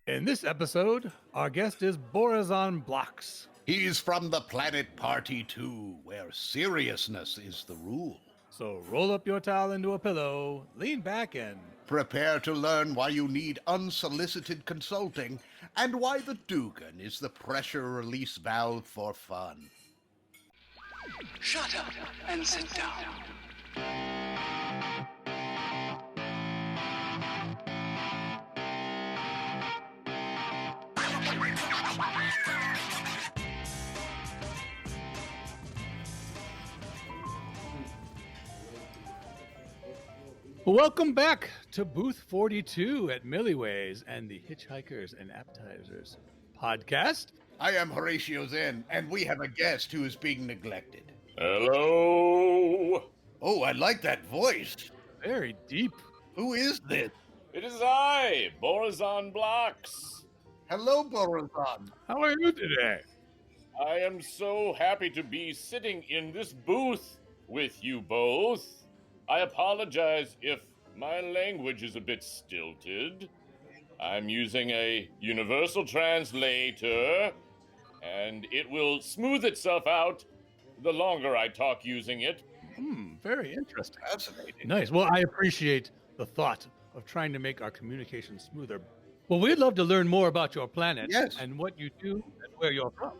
In this episode, our guest is Borazon Blokz. He's from the planet Partee II, where seriousness is the rule. So roll up your towel into a pillow, lean back and Prepare to learn why you need unsolicited consulting and why the Dugan is the pressure release valve for fun. Shut up and sit down. welcome back to Booth 42 at Millyways and the Hitchhikers and Appetizers podcast. I am Horatio Zinn, and we have a guest who is being neglected. Hello! Oh, I like that voice. Very deep. Who is this? It is I, Borazon Blokz. Hello, Borazon. How are you today? I am so happy to be sitting in this booth with you both. I apologize if my language is a bit stilted. I'm using a Universal Translator, and it will smooth itself out the longer I talk using it. Very interesting. Fascinating. Nice. Well, I appreciate the thought of trying to make our communication smoother. Well, we'd love to learn more about your planet and what you do and where you're from.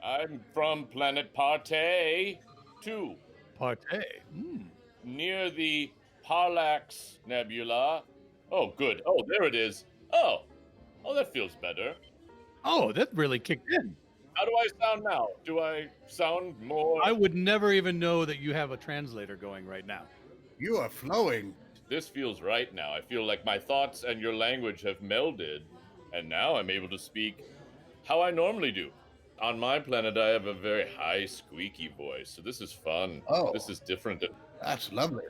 I'm from planet Partee II, Partee. near the Parallax Nebula. Oh, good. Oh, there it is. Oh, that feels better. Oh, that really kicked in. How do I sound now? Do I sound more... I would never even know that you have a translator going right now. You are flowing. This feels right now. I feel like my thoughts and your language have melded, and now I'm able to speak how I normally do. On my planet, I have a very high, squeaky voice, so this is fun. Oh. This is different. That's lovely.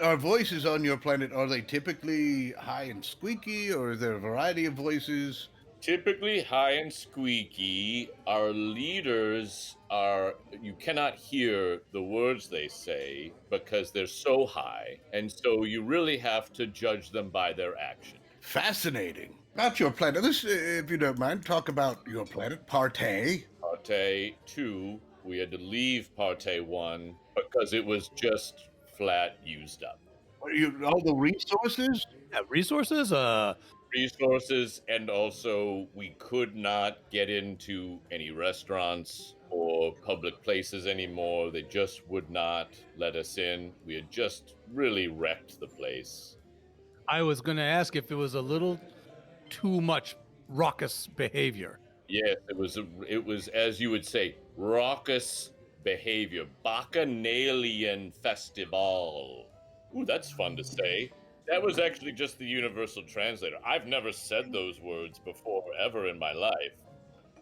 Our voices on your planet, are they typically high and squeaky, or is there a variety of voices? Typically high and squeaky. Our leaders are... You cannot hear the words they say because they're so high, and so you really have to judge them by their action. Fascinating. About your planet, this, if you don't mind, talk about your planet, Partee. Partee II, we had to leave Partee I because it was just flat used up. All the resources? Yeah, resources? Resources, and also we could not get into any restaurants or public places anymore. They just would not let us in. We had just really wrecked the place. I was going to ask if it was a little too much raucous behavior. Yes, it was, as you would say, raucous behavior. Bacchanalian festival. Ooh, that's fun to say. That was actually just the Universal Translator. I've never said those words before, ever in my life.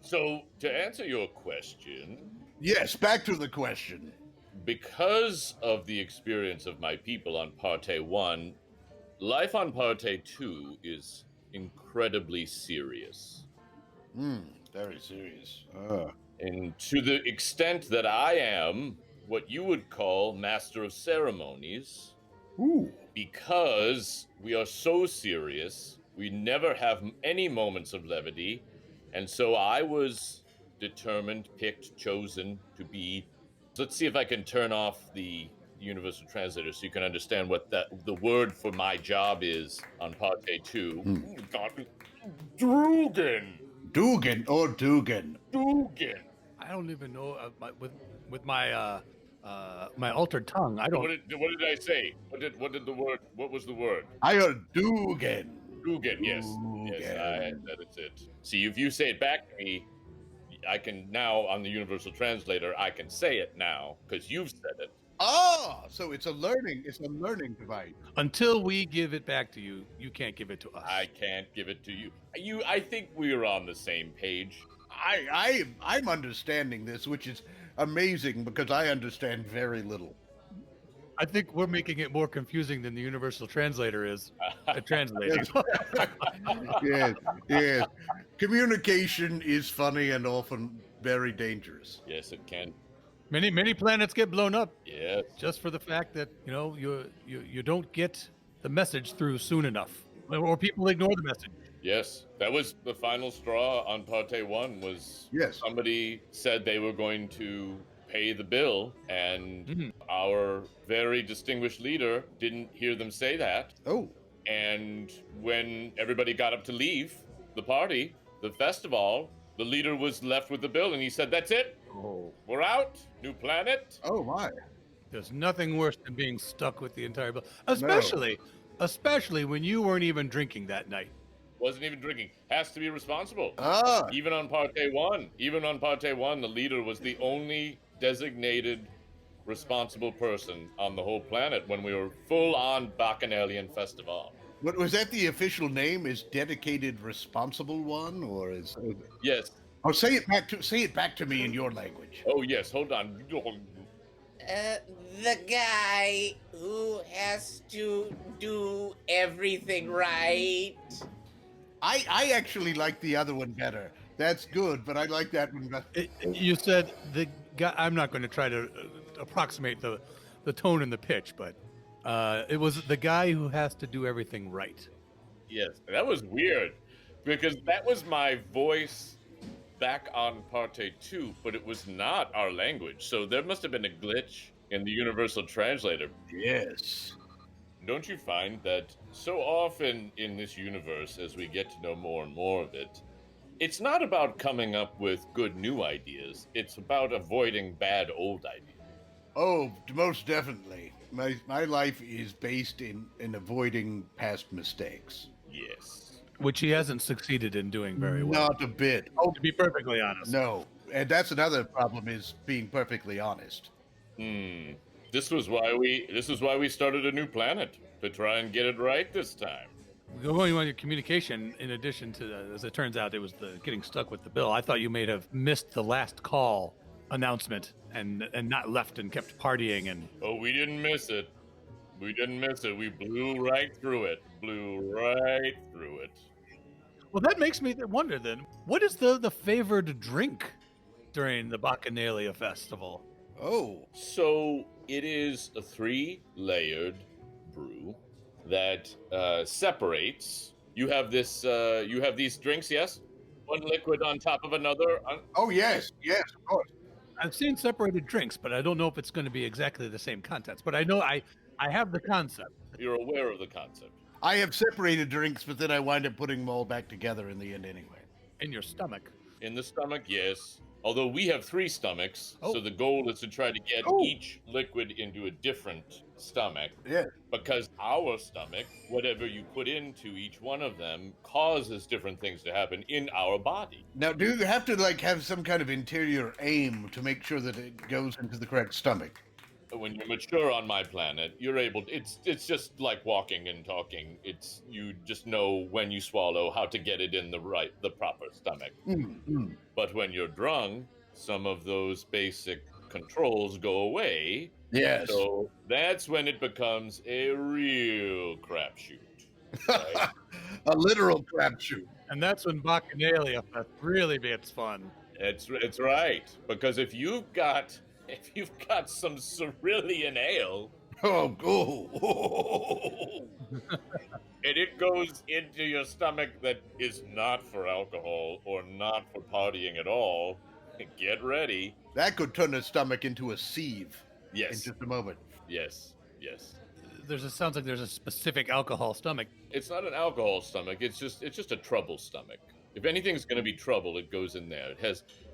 So, to answer your question... Yes, back to the question. Because of the experience of my people on Partee I, life on Partee II is incredibly serious. Very serious. And to the extent that I am what you would call Master of Ceremonies... Ooh. Because we are so serious, we never have any moments of levity, and so I was determined, picked, chosen to be... Let's see if I can turn off the Universal Translator so you can understand what the word for my job is on Partee II. Dugan! Dugan or Dugan? Dugan! I don't even know with my my altered tongue. I don't. What did I say? What was the word? I heard Dugan. Dugan, yes. Yes, that's it. See, if you say it back to me, I can now, on the Universal Translator, I can say it now, because you've said it. Oh, so it's a learning device. Until we give it back to you, you can't give it to us. I can't give it to you. I think we're on the same page. I'm understanding this, which is amazing because I understand very little. I think we're making it more confusing than the Universal Translator is at translating. Yes. Communication is funny and often very dangerous. Yes, it can. Many planets get blown up. Yes. Just for the fact that you don't get the message through soon enough, or people ignore the message. Yes, that was the final straw on Partee I. Was somebody said they were going to pay the bill, and our very distinguished leader didn't hear them say that. Oh. And when everybody got up to leave the party, the festival, the leader was left with the bill, and he said, "That's it. Oh. We're out. New planet." Oh my. There's nothing worse than being stuck with the entire bill, especially when you weren't even drinking that night. Wasn't even drinking. Has to be responsible. Ah. Even on Partee I, the leader was the only designated responsible person on the whole planet when we were full on Bacchanalian Festival. What was that? The official name is dedicated responsible one, or is? Yes. Oh, say it back to me in your language. Oh yes. Hold on. The guy who has to do everything right. I actually like the other one better. That's good, but I like that one better. You said the guy. I'm not going to try to approximate the tone and the pitch, but it was the guy who has to do everything right. Yes, that was weird because that was my voice back on Partee II, but it was not our language. So there must have been a glitch in the Universal Translator. Yes. Don't you find that so often in this universe, as we get to know more and more of it, it's not about coming up with good new ideas. It's about avoiding bad old ideas. Oh, most definitely. My life is based in avoiding past mistakes. Yes. Which he hasn't succeeded in doing very well. Not a bit. Oh, to be perfectly honest. No. And that's another problem, is being perfectly honest. This is why we started a new planet, to try and get it right this time. Going on your communication, in addition to, as it turns out, it was the getting stuck with the bill. I thought you may have missed the last call announcement and not left and kept partying. And oh, we didn't miss it. We blew right through it. Well, that makes me wonder then, what is the favored drink during the Bacchanalia Festival? Oh. So it is a 3-layered brew that separates. You have this. You have these drinks, yes? One liquid on top of another. Oh yes, of course. I've seen separated drinks, but I don't know if it's going to be exactly the same contents. But I know I have the concept. You're aware of the concept. I have separated drinks, but then I wind up putting them all back together in the end anyway. In your stomach. In the stomach, yes. Although we have 3 stomachs, so the goal is to try to get each liquid into a different stomach. Yeah. Because our stomach, whatever you put into each one of them, causes different things to happen in our body. Now, do you have to have some kind of interior aim to make sure that it goes into the correct stomach? When you're mature on my planet, you're able. It's just like walking and talking. You just know when you swallow how to get it in the proper stomach. Mm-hmm. But when you're drunk, some of those basic controls go away. Yes. So that's when it becomes a real crapshoot. Right? A literal crapshoot. And that's when Bacchanalia Fest really gets fun. It's right, because if you've got some cerulean ale, and it goes into your stomach that is not for alcohol or not for partying at all, get ready. That could turn a stomach into a sieve. Yes. In just a moment. Yes. Sounds like there's a specific alcohol stomach. It's not an alcohol stomach. It's just a trouble stomach. If anything's going to be trouble, it goes in there.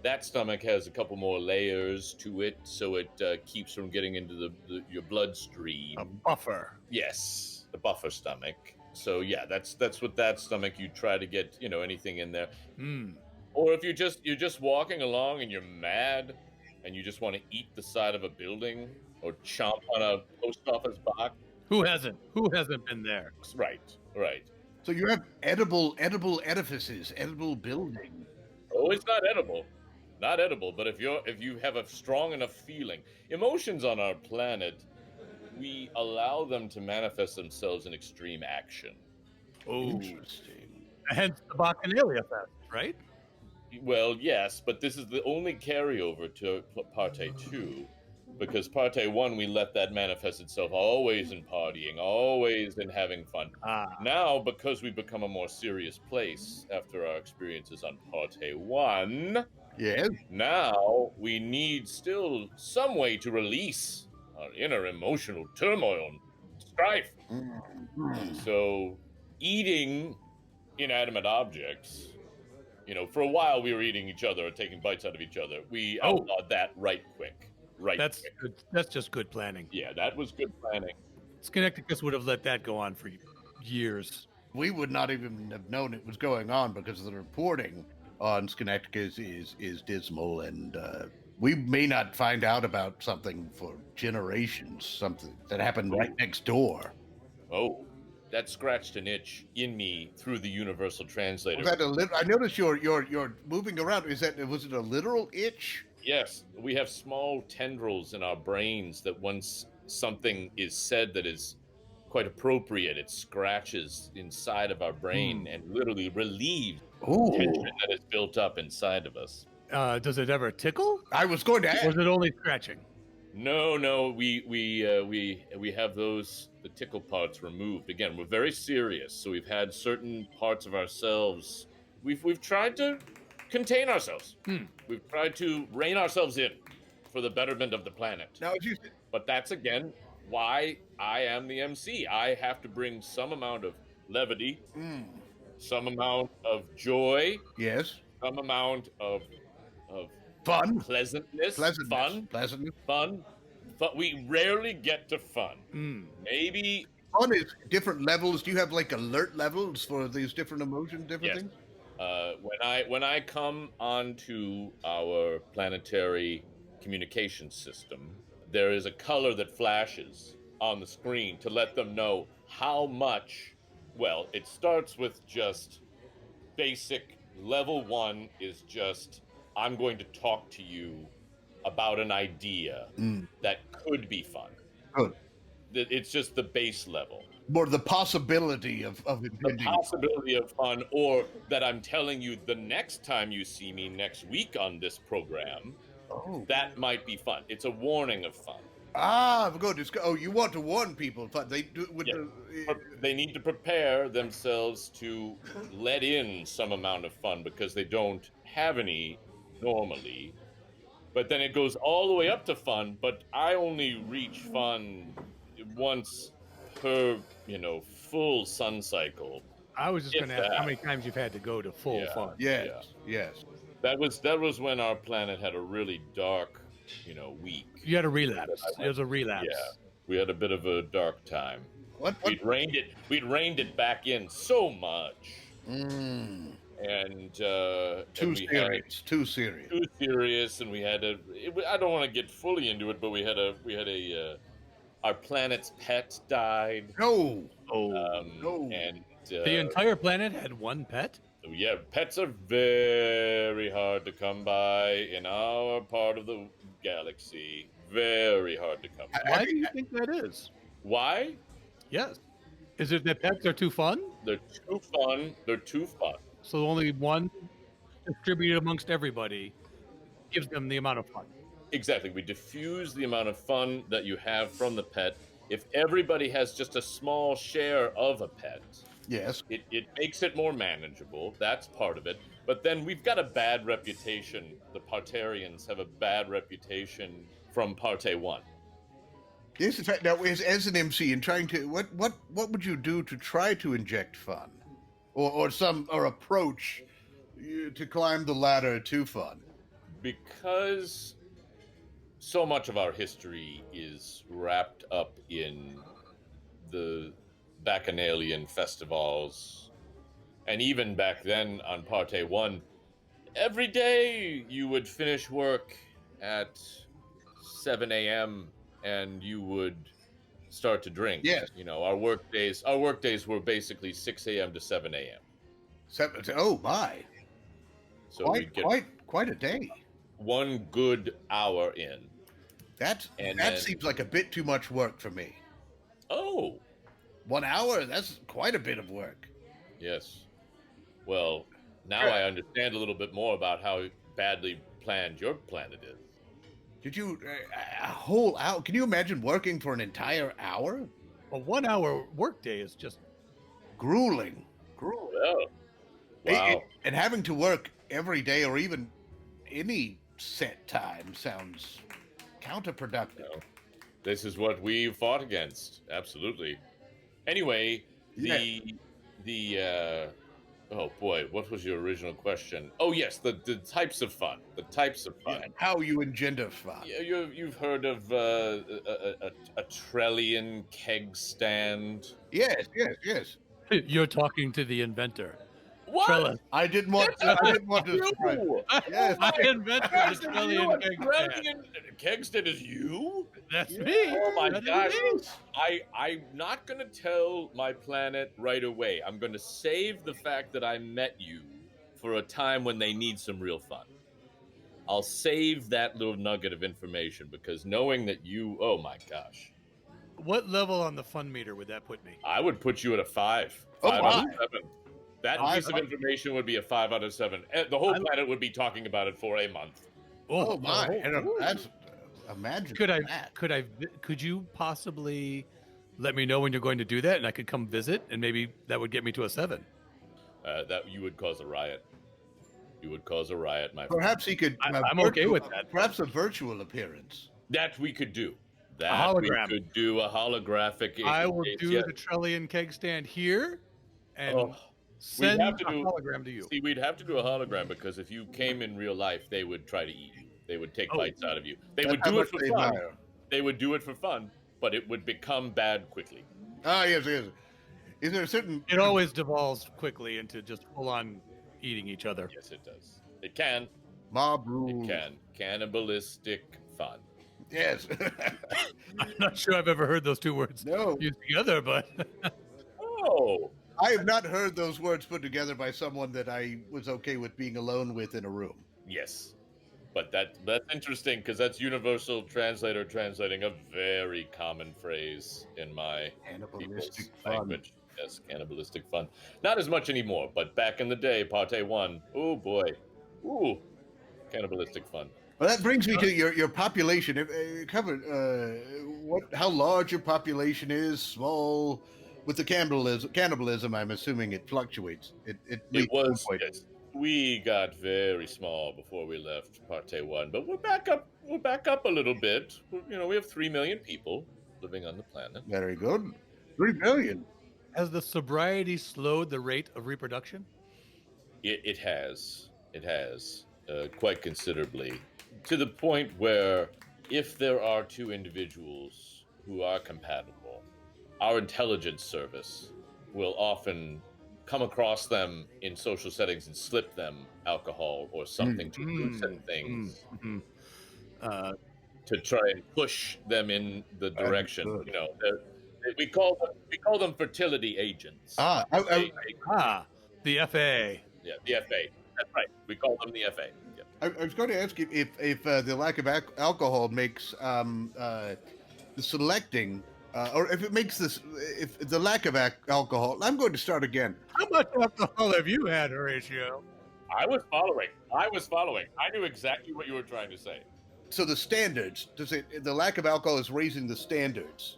That stomach has a couple more layers to it, so it keeps from getting into your bloodstream. A buffer. Yes, the buffer stomach. So yeah, that's what that stomach. You try to get anything in there. Or if you're just walking along and you're mad, and you just want to eat the side of a building or chomp on a post office box. Who hasn't been there? Right. So you have edible edifices, edible building. Oh, it's not edible. But if you have a strong enough feeling, emotions on our planet, we allow them to manifest themselves in extreme action. Oh, interesting. Hence the Bacchanalia Fest, right? Well, yes, but this is the only carryover to Partee II, Because Partee I, we let that manifest itself always in partying, always in having fun. Now, because we've become a more serious place after our experiences on Partee I, Yes. now we need still some way to release our inner emotional turmoil and strife. So, eating inanimate objects, for a while we were eating each other or taking bites out of each other. We outlawed that right quick. That's good. That's just good planning. Yeah, that was good planning. Schenectady would have let that go on for years. We would not even have known it was going on because the reporting on Schenectady is dismal, and we may not find out about something for generations, something that happened right next door. Oh, that scratched an itch in me through the Universal Translator. Was that I noticed you're moving around. Was it a literal itch? Yes, we have small tendrils in our brains that once something is said that is quite appropriate, it scratches inside of our brain and literally relieves tension that is built up inside of us. Does it ever tickle? I was going to ask. Or is it only scratching? No, we have the tickle parts removed. Again, we're very serious, so we've had certain parts of ourselves. We've tried to contain ourselves. We've tried to rein ourselves in for the betterment of the planet. Now, but that's again why I am the MC. I have to bring some amount of levity, some amount of joy, yes, some amount of fun, pleasantness, pleasantness. Fun. But we rarely get to fun. Maybe fun is different levels. Do you have like alert levels for these different emotions, things? When I come onto our planetary communication system, there is a color that flashes on the screen to let them know how much. Well, it starts with just basic level 1 is just I'm going to talk to you about an idea that could be fun. Good. It's just the base level. More the possibility of the possibility of fun, or that I'm telling you the next time you see me next week on this program, that might be fun. It's a warning of fun. Good. You want to warn people? They do. They need to prepare themselves to let in some amount of fun because they don't have any normally. But then it goes all the way up to fun. But I only reach fun once per full sun cycle. I was just going to ask how many times you've had to go to full fun. Yes. That was when our planet had a really dark, week. You had a relapse. It was a relapse. Yeah, we had a bit of a dark time. What? We'd reined it back in so much. And too serious, and we had I don't want to get fully into it, but we had our planet's pet died. No. And the entire planet had one pet? Yeah, pets are very hard to come by in our part of the galaxy. Very hard to come by. Why do you think that is? Why? Yes. Is it that pets are too fun? They're too fun. So only one distributed amongst everybody gives them the amount of fun. Exactly. We diffuse the amount of fun that you have from the pet. If everybody has just a small share of a pet, yes, it makes it more manageable. That's part of it. But then we've got a bad reputation. The Partarians have a bad reputation from Partee I. Yes, in fact, now as an MC and trying to what would you do to try to inject fun, or approach to climb the ladder to fun? Because so much of our history is wrapped up in the Bacchanalian festivals, and even back then on Partee I, every day you would finish work at 7 a.m. and you would start to drink. Yes. Our work days were basically 6 a.m. to 7 a.m. Oh my! So we'd get quite a day. One good hour in. That seems like a bit too much work for me. Oh. 1 hour? That's quite a bit of work. Yes. Well, now I understand a little bit more about how badly planned your planet is. Did you a whole hour? Can you imagine working for an entire hour? A 1 hour workday is just Grueling. Oh, wow. And having to work every day or even any set time sounds counterproductive. No. This is what we fought against. Absolutely. Anyway, oh boy, what was your original question? Oh yes, the types of fun. The types of fun. Yeah, how you engender fun. You've heard of a Trillian keg stand? Yes. you're talking to the inventor. What? Trellis. I didn't want to. Surprise. Yes. I invented the Trillian keg stand. Trillian keg stand is you? That's me. Oh my That is gosh. me. I'm not going to tell my planet right away. I'm going to save the fact that I met you for a time when they need some real fun. I'll save that little nugget of information because knowing that you, oh my gosh. What level on the fun meter would that put me? I would put you at a 5. Oh, 5 wow. out of 7. That piece of 5. information would be a 5 out of 7. And the whole planet would be talking about it for a month. Oh my! That's imagine. Could you possibly let me know when you're going to do that, and I could come visit, and maybe that would get me to a 7. That you would cause a riot. You would cause a riot, my friend. Perhaps he could. I'm okay with that. Perhaps a virtual appearance. That we could do. That hologram. we could do a holographic. I will do the Trillian keg stand here, and send have to a do- hologram to you. See, we'd have to do a hologram because if you came in real life, they would try to eat you. They would take bites out of you. They would do it for fun. They would do it for fun, but it would become bad quickly. Ah, yes. Is there a certain? It always devolves quickly into just full-on eating each other. Yes, it does. It can. Mob rule. It can. Cannibalistic fun. Yes. I'm not sure I've ever heard those two words No. used together, but Oh. I have not heard those words put together by someone that I was okay with being alone with in a room. Yes. But that's interesting because that's Universal Translator translating a very common phrase in my Cannibalistic people's fun. language. Yes, cannibalistic fun. Not as much anymore, but back in the day, Partee I. Oh boy. Ooh. Cannibalistic fun. Well, that brings me to your population. How large your population is, small. With the cannibalism, I'm assuming it fluctuates. It was, yes. We got very small before we left Partee I, but we're back up. We're back up a little bit. We have 3 million people living on the planet. Very good. 3 million. has the sobriety slowed the rate of reproduction? It has. It has quite considerably. To the point where if there are 2 individuals who are compatible, our intelligence service will often come across them in social settings and slip them alcohol or something to loosen things to try and push them in the direction. We call them fertility agents. The FA. Yeah, the FA. That's right. We call them the FA. Yep. I was going to ask you if the lack of alcohol makes the selecting, or if it makes if the lack of alcohol. I'm going to start again. How much alcohol have you had, Horatio? I was following. I knew exactly what you were trying to say. So the standards, the lack of alcohol is raising the standards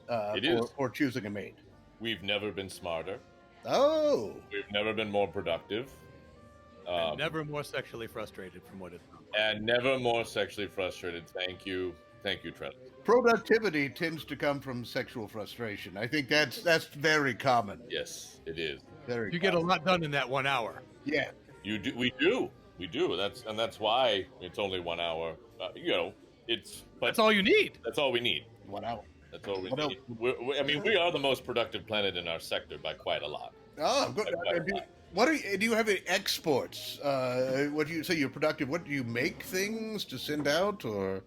for choosing a mate. We've never been smarter. Oh. We've never been more productive. And never more sexually frustrated from what it sounds like. And never more sexually frustrated. Thank you, Trellis. Productivity tends to come from sexual frustration. I think that's very common. Yes, it is. Very. You get a lot done in that 1 hour. Yeah. You do. We do. That's why it's only 1 hour. That's all you need. That's all we need. 1 hour. That's all we need. We are the most productive planet in our sector by quite a lot. Oh, good. Do you have any exports? What do you say? You're productive. What do you make things to send out, or?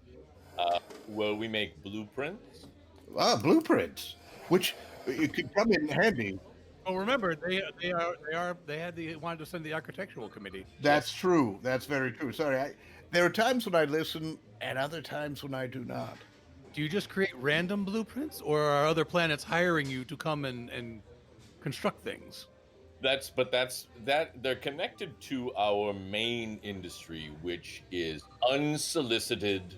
Well, we make blueprints. Blueprints, which it could come in handy. Well, remember they wanted to send the architectural committee. That's true. That's very true. Sorry, there are times when I listen, and other times when I do not. Do you just create random blueprints, or are other planets hiring you to come and construct things? They're connected to our main industry, which is unsolicited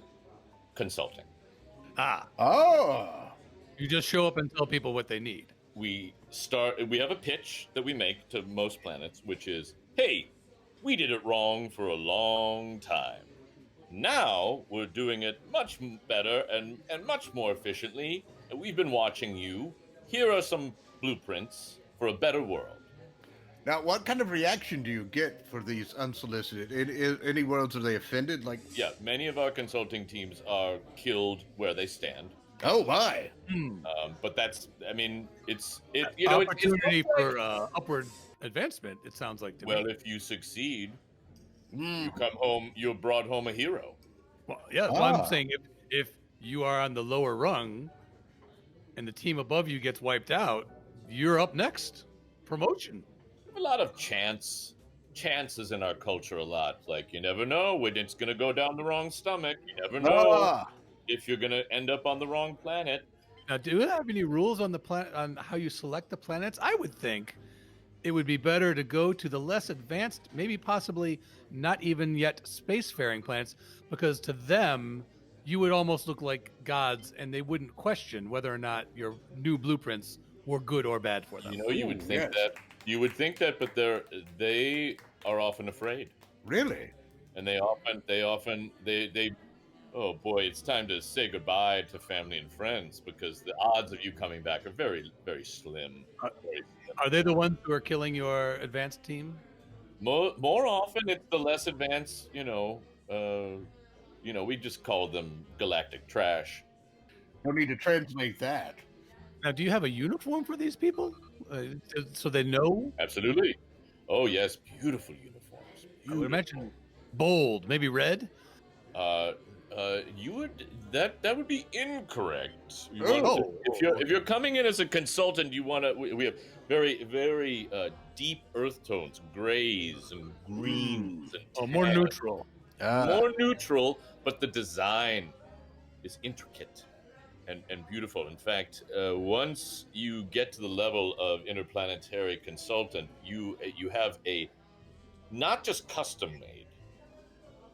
consulting. Oh. You just show up and tell people what they need. We have a pitch that we make to most planets, which is, hey, we did it wrong for a long time. Now we're doing it much better and much more efficiently. And we've been watching you. Here are some blueprints for a better world. Now, what kind of reaction do you get for these unsolicited? In any worlds are they offended? Like, Yeah, many of our consulting teams are killed where they stand. oh my! But that's, I mean, it's opportunity for upward advancement. It sounds like to me. Well, if you succeed, you come home. You're brought home a hero. Well, yeah, well, I'm saying if you are on the lower rung, and the team above you gets wiped out, you're up next. Promotion. A lot of chances in our culture a lot. Like, you never know when it's going to go down the wrong stomach. You never know if you're going to end up on the wrong planet. Now, do you have any rules on the planet on how you select the planets? I would think it would be better to go to the less advanced, maybe possibly not even yet spacefaring planets, because to them, you would almost look like gods, and they wouldn't question whether or not your new blueprints were good or bad for them. You know, you would think that. You would think that, but they are often afraid. Really? And they often oh boy, it's time to say goodbye to family and friends, because the odds of you coming back are very, very slim. Are they the ones who are killing your advanced team? More often, it's the less advanced. We just call them galactic trash. No need to translate that. Now, do you have a uniform for these people, so they know? Absolutely. Oh yes, beautiful uniforms. I would imagine bold, maybe red. You would that would be incorrect. If you're coming in as a consultant, you want to. We have very, very deep earth tones, grays and greens, and more neutral. More neutral, but the design is intricate and beautiful. In fact, once you get to the level of interplanetary consultant, you have a not just custom made.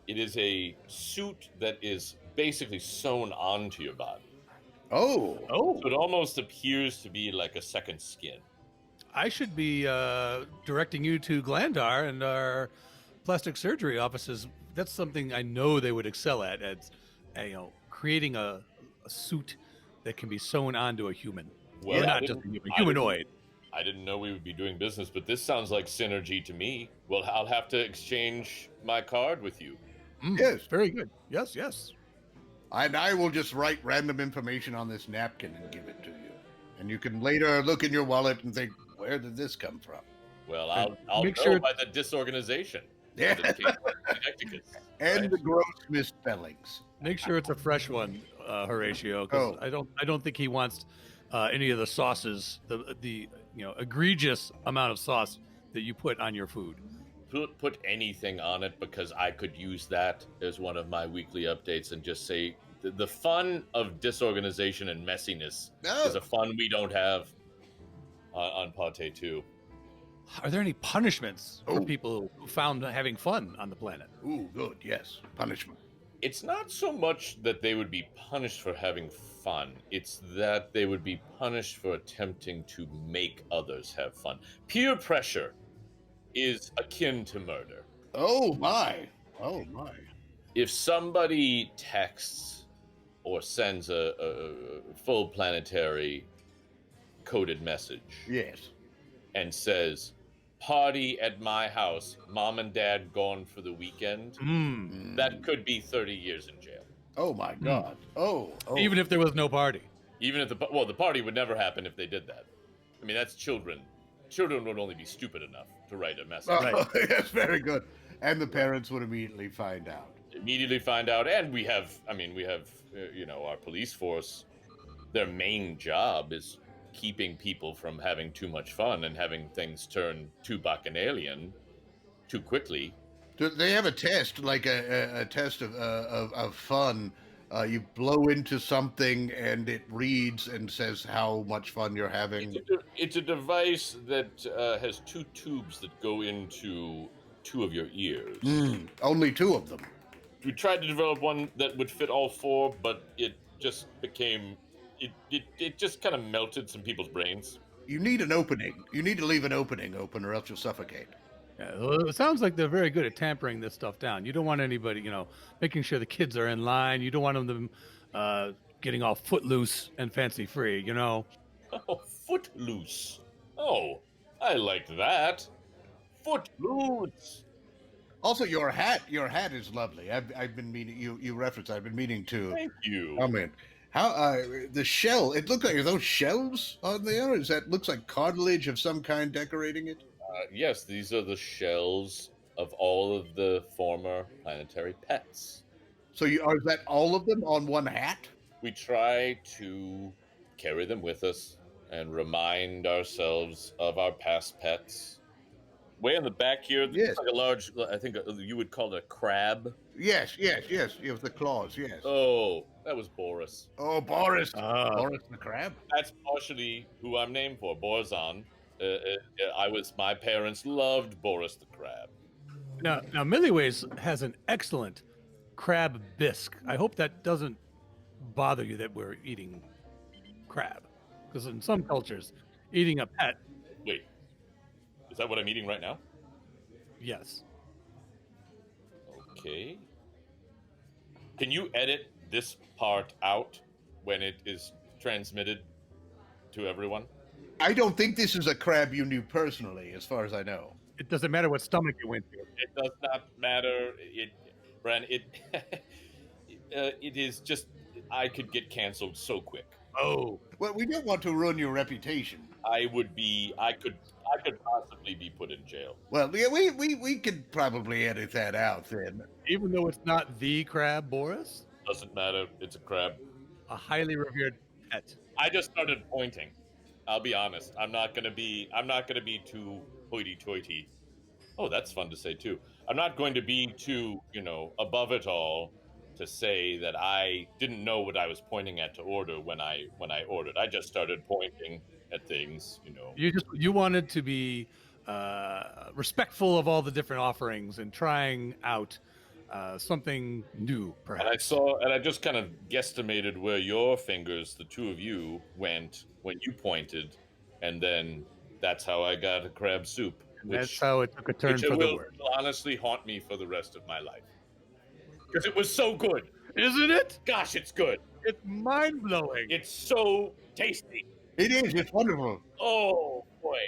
It is a suit that is basically sewn onto your body. Oh. So it almost appears to be like a second skin. I should be directing you to Glandar and our plastic surgery offices. That's something I know they would excel at. Creating a suit that can be sewn onto a human. Well, or not just a humanoid. I didn't know we would be doing business, but this sounds like synergy to me. Well, I'll have to exchange my card with you. Yes. Very good. Yes, yes. And I will just write random information on this napkin and give it to you. And you can later look in your wallet and think, where did this come from? Well, I'll Make know sure- by the disorganization. Yeah. And Right? the gross misspellings. Make sure it's a fresh one, Horatio, because I don't think he wants any of the sauces, the egregious amount of sauce that you put on your food. Put anything on it, because I could use that as one of my weekly updates and just say the fun of disorganization and messiness is a fun we don't have on Partee II. Are there any punishments for people who found having fun on the planet? Ooh, good. Yes. Punishment. It's not so much that they would be punished for having fun. It's that they would be punished for attempting to make others have fun. Peer pressure is akin to murder. Oh, my. Oh, my. If somebody texts or sends a full planetary coded message Yes. and says, "Party at my house, mom and dad gone for the weekend," that could be 30 years in jail. Oh, my God. Oh. Even if there was no party. Even if the party would never happen if they did that. I mean, that's children. Children would only be stupid enough to write a message. Oh, yes, very good. And the parents would immediately find out. And we have our police force. Their main job is keeping people from having too much fun and having things turn too bacchanalian too quickly. Do they have a test, like a test of fun? You blow into something and it reads and says how much fun you're having. It's a device that has two tubes that go into two of your ears. Only two of them. tried to develop one that would fit all four, but it just became it just kind of melted some people's brains. You need an opening. You need to leave an opening open, or else you'll suffocate. Yeah, well, it sounds like they're very good at tampering this stuff down. You don't want anybody, making sure the kids are in line. You don't want them getting all footloose and fancy free. Oh, footloose. Oh, I like that. Footloose. Also, your hat is lovely. I've been meaning you referenced. I've been meaning to. Thank you. Oh man, how the shell? It looked like, are those shells on there? Is that looks like cartilage of some kind decorating it? Yes, these are the shells of all of the former planetary pets. So is that all of them on one hat? We try to carry them with us and remind ourselves of our past pets. Way in the back here, Yes. there's like a large, I think you would call it a crab. Yes. With the claws. Yes. Oh, that was Boris. Oh, Boris. Ah. Boris the crab. That's partially who I'm named for, Borazon. My parents loved Boris the crab. Now Millyways has an excellent crab bisque. I hope that doesn't bother you that we're eating crab, because in some cultures, eating a pet, Wait, is that what I'm eating right now? yes. Okay. Can you edit this part out when it is transmitted to everyone? I don't think this is a crab you knew personally, as far as I know. It doesn't matter what stomach you went to. It does not matter. Bran, it is just, I could get canceled so quick. Oh, Well, we don't want to ruin your reputation. I could possibly be put in jail. Well, yeah, we could probably edit that out then. even though it's not the crab, Boris, Doesn't matter. It's a crab. a highly revered pet. I just started pointing. I'll be honest. I'm not gonna be too hoity-toity. Oh, that's fun to say too. I'm not going to be too, above it all to say that I didn't know what I was pointing at to order when I ordered. I just started pointing at things, You wanted to be respectful of all the different offerings and trying out something new, perhaps. And I just kind of guesstimated where your fingers, the two of you, went when you pointed, and then that's how I got a crab soup. That's how it took a turn Which for it the will worse. honestly haunt me for the rest of my life. Because it was so good. Isn't it? Gosh, it's good. It's mind blowing. It's so tasty. It is. It's wonderful. Oh, boy.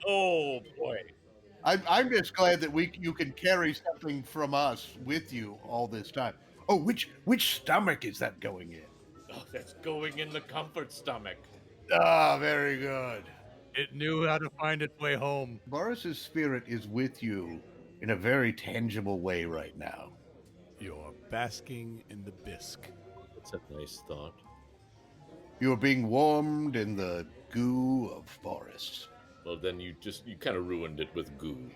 Oh, boy. I'm just glad that you can carry something from us with you all this time. Oh, which stomach is that going in? Oh, that's going in the comfort stomach. Ah, very good. It knew how to find its way home. Boris's spirit is with you in a very tangible way right now. You're basking in the bisque. That's a nice thought. You are being warmed in the goo of Boris. Well, then you kind of ruined it with goo.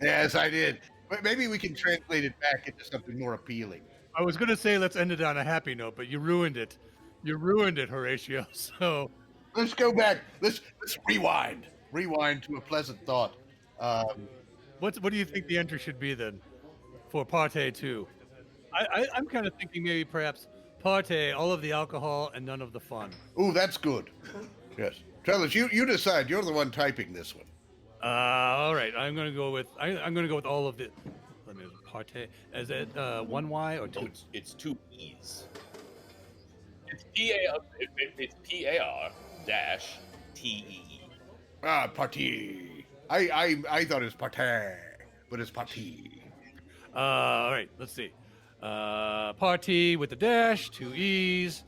Yes, I did. But maybe we can translate it back into something more appealing. I was going to say let's end it on a happy note, but you ruined it. You ruined it, Horatio. So Let's go back. Let's rewind. Rewind to a pleasant thought. what do you think the entry should be then for Partee II? I'm kind of thinking maybe perhaps Partee, all of the alcohol and none of the fun. Ooh, that's good. Yes. Trellis, you decide. You're the one typing this one. All right, I'm going to go with all of the. Let me Partee. Is it one Y or two? Oh, it's two E's. It's P-A-R dash T-E-E. Ah, Partee. I thought it was Partee, but it's Partee. All right, let's see. Partee with the dash, two E's,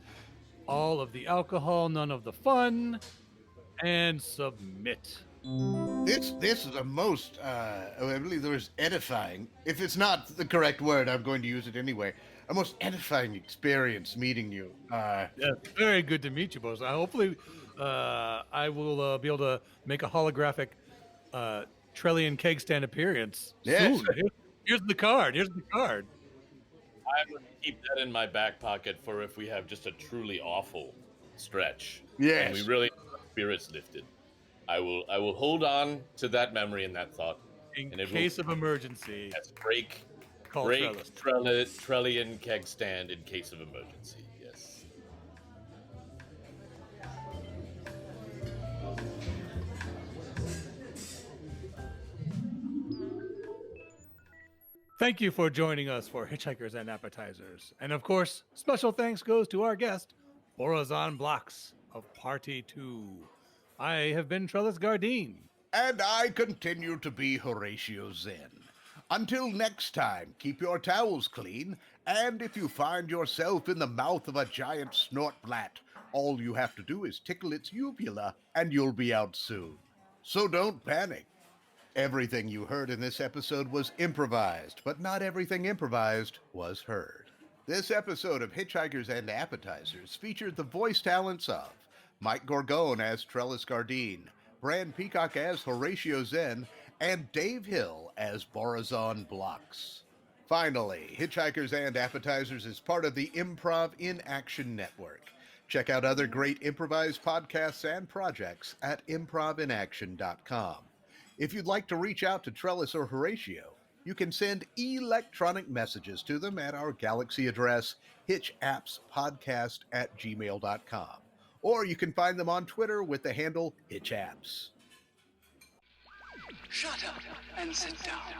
all of the alcohol, none of the fun, and submit. This is a most, I believe there is edifying. If it's not the correct word, I'm going to use it anyway. A most edifying experience meeting you. Yeah, very good to meet you, both. Hopefully, I will be able to make a holographic Trillian Keg Stand appearance Yes. soon. Here's the card. I'm going to keep that in my back pocket for if we have just a truly awful stretch. Yes. And we really spirits lifted. I will hold on to that memory and that thought. In and it case of emergency. Yes, break Call Break Trellis. Trillian Keg Stand in case of emergency. Yes. Thank you for joining us for Hitchhikers and Appetizers. And of course, special thanks goes to our guest, Borazon Blokz of Partee II. I have been Trellis Gardeen. And I continue to be Horatio Zinn. Until next time, keep your towels clean, and if you find yourself in the mouth of a giant snortblat, all you have to do is tickle its uvula, and you'll be out soon. So don't panic. Everything you heard in this episode was improvised, but not everything improvised was heard. This episode of Hitchhikers and Appetizers featured the voice talents of Mike Gorgone as Trellis Gardeen, Bran Peacock as Horatio Zinn, and Dave Hill as Borazon Blokz. Finally, Hitchhikers and Appetizers is part of the Improv in Action Network. Check out other great improvised podcasts and projects at improvinaction.com. If you'd like to reach out to Trellis or Horatio, you can send electronic messages to them at our Galaxy address, hitchappspodcast@gmail.com. Or you can find them on Twitter with the handle hitchapps. Shut up and sit down.